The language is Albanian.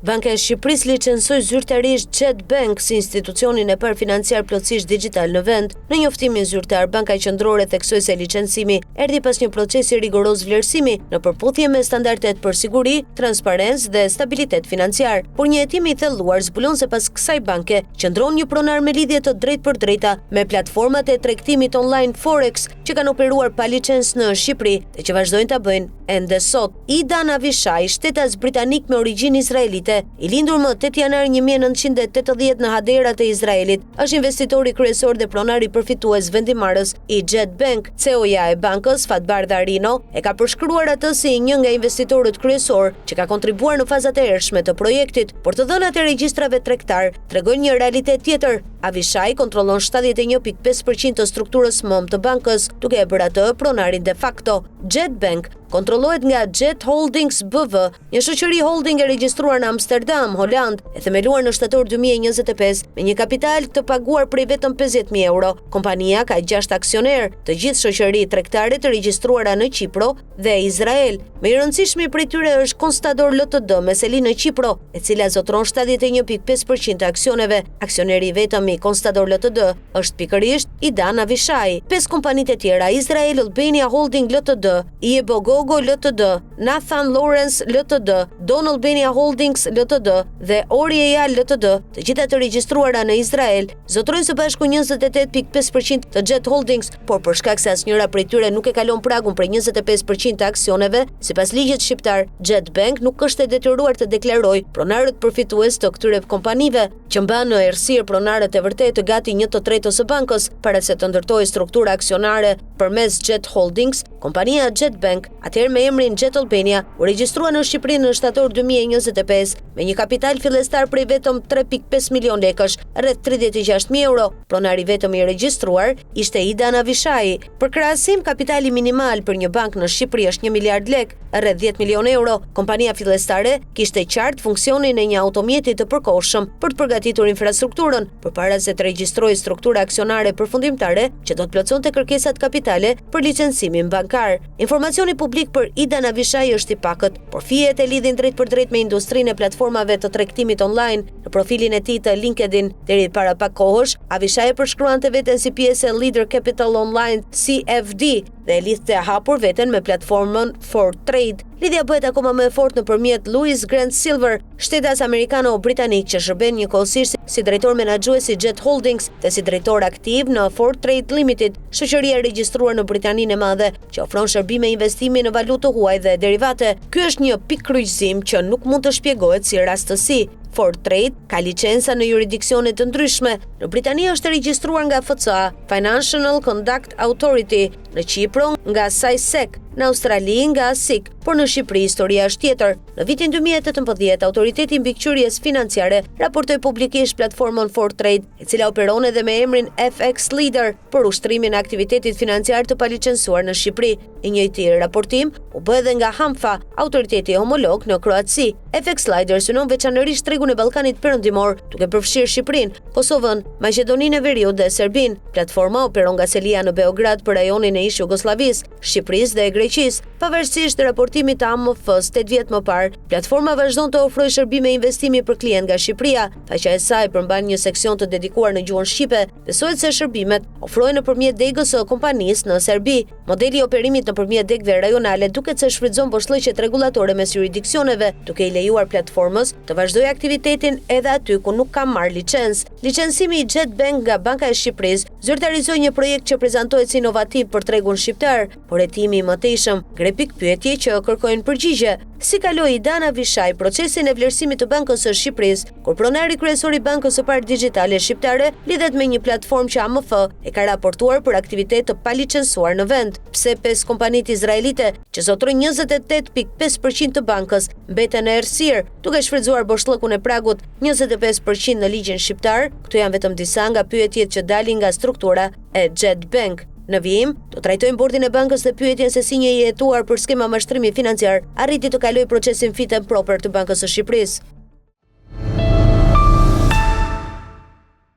Banka e Shqipërisë licencoi zyrtarisht Jet Bank si institucionin e parë financiar plotësisht digital në vend. Në njoftimin zyrtar, Banka Qendrore theksoi se licencimi erdhi pas një procesi rigoroz vlerësimi në përputhje me standardet për siguri, transparencë dhe stabilitet financiar. Por një hetim i thelluar zbulon se pas kësaj banke qëndron një pronar me lidhje të drejtpërdrejta me platformat e tregtimit online Forex që kanë operuar pa licencë në Shqipëri dhe që vazhdojnë ta bëjnë ende sot. Idan Avishai, shtetas britanik me origjinë izraelite, i lindur më 8 janar 1980 në Haderat e Izraelit, është investitori kryesor dhe pronari përfitues vendimarrës i Jet Bank. CEO-ja e bankës, Fatbar Dharino, e ka përshkruar atë si një nga investitorët kryesor që ka kontribuar në fazat e ershme të projektit, por të dhënat e regjistrave tregtar tregojnë një realitet tjetër. Avishai kontrollon 71.5% të strukturës mëm të bankës, duke e bërë atë pronarin de facto. Jet Bank kontrollohet nga Jet Holdings BV, një shoqëri holding e regjistruar në Amsterdam, Holand, e themeluar në shtator 2025 me një kapital të paguar prej vetëm 50.000 euro. Kompania ka 6 aksioner, të gjithë shoqëri tregtare të regjistruara në Qipro dhe Izrael. Më i rëndësishmi prej tyre është Constador Ltd me seli në Qipro, e cila zotron 71.5% të aksioneve. Aksioneri i vetëm i Constador Ltd është pikërisht Idan Avishai. 5 kompanitë e tjera, Israel Albania Holding Ltd, Iebogogo Ltd, Nathan Lawrence Ltd, Don Albania Holdings Ltd dhe Orieja Ltd, të gjitha të regjistruara në Izrael, zotrojnë së bashku 28.5% të Jet Holdings, por për shkak se asnjëra prej tyre nuk e kalon pragun për 25% të aksioneve, sipas ligjit shqiptar, Jet Bank nuk është e detyruar të deklarojë pronarët përfitues të këtyre kompanive, që mban në errësirë pronarët e vërtetë të gati 1/3 së bankës, para se të ndërtojë struktura aksionare përmes Jet Holdings. Kompania Jet Bank, atëherë me emrin Jet Albania, u regjistrua në Shqipëri në shtator 2025 me një kapital fillestar prej vetëm 3.5 milion lekësh, rreth 36.000 euro. Pronari vetëm i regjistruar ishte Idan Avishai. Për krahasim, kapitali minimal për një bank në Shqipëri është 1 miliard lek, rreth 10 milion euro. Kompania fillestare kishte qartë funksionin e një automjeti të përkohshëm për të përgatitur infrastrukturën, përpara se të regjistrojë struktura aksionare përfundimtare që do të plotësonte kërkesat kapitale për licencimin bankar. Informacioni publik për Idan Avishai është i pakët, por fijet e lidhin drejtpërdrejt me industrinë e platformave të tregtimit online. Në profilin e tij të LinkedIn, deri para pak kohësh, Avishai përshkruante veten si pjesë e Leader Capital Online CFD dhe lidhte hapur veten me platformën ForTrade. Lidhja bëhet akoma më e fortë nëpërmjet Louis Grant Silver, shtetas amerikano-britanik që shërben njëkohësisht si drejtor menaxhues i Jet Holdings dhe si drejtor aktiv në ForTrade Limited, shoqëria e regjistruar në Britaninë e Madhe që ofron shërbime investimi në valutë huaj dhe derivate. Ky është një pikë kryqëzim që nuk mund të shpjegohet si rastësi. ForTrade ka licenca në juridiksione të ndryshme. Në Britani është regjistruar nga FCA, Financial Conduct Authority, në Qipro nga SAISEC, në Australi nga ASIC, por në Shqipëri historia është tjetër. Në vitin 2018, Autoriteti i Mbikëqyrjes Financiare raportoi publikisht platformën ForTrade, e cila operon edhe me emrin FX Leader për ushtrimin e aktivitetit financiar të palicencuar në Shqipëri. I njëjti raportim u bë edhe nga HANFA, autoriteti homolog në Kroaci. FX Leader synon veçanërisht tregun e Ballkanit Perëndimor, duke përfshirë Shqipërinë, Kosovën, Maqedoninë e Veriut dhe Serbinë. Platforma operon nga selia në Beograd për rajonin e ish Jugosllavisë, Shqipërisë dhe Greqisë. Pavarësisht raportimit të AMF-s 8 vjet më parë, platforma vazhdon të ofrojë shërbime investimi për klient nga Shqipëria. Faqja e saj përmban një seksion të dedikuar në gjuhën shqipe. Besohet se shërbimet ofrohen nëpërmjet degës së kompanisë në Serbi. Modeli i operimit nëpërmjet degëve rajonale duket se shfrytëzon boshllëqet rregullatore mes jurisdiksioneve, duke i lejuar platformës të vazhdojë aktivitetin edhe aty ku nuk ka marrë licencë. Licencimi i Jet Bank nga Banka e Shqipërisë zyrtarizoi një projekt që prezantohet si inovativ për tregun shqiptar, por hetimi i mëtejshëm ngre pikpyetje që kërkojnë përgjigje. Si kaloi Idan Avishai procesin e vlerësimit të Bankës së Shqipërisë, kur pronari kryesor i Bankës së Parë Digjitale Shqiptare lidhet me një platformë që AMF e ka raportuar për aktivitet të palicencuar në vend? Pse 5 kompanitë izraelite që zotrojnë 28.5% të bankës mbeten në errësirë, duke shfrytzuar boshllëkun e pragut 25% në ligjin shqiptar? Këto janë vetëm disa nga pyetjet që dalin nga struktura e Jet Bank. Në vijim, do trajtojmë bordin e bankës dhe pyetjen se si një i jetuar për skema mashtrimi financiar arriti të kalojë procesin fit and proper të Bankës së Shqipërisë.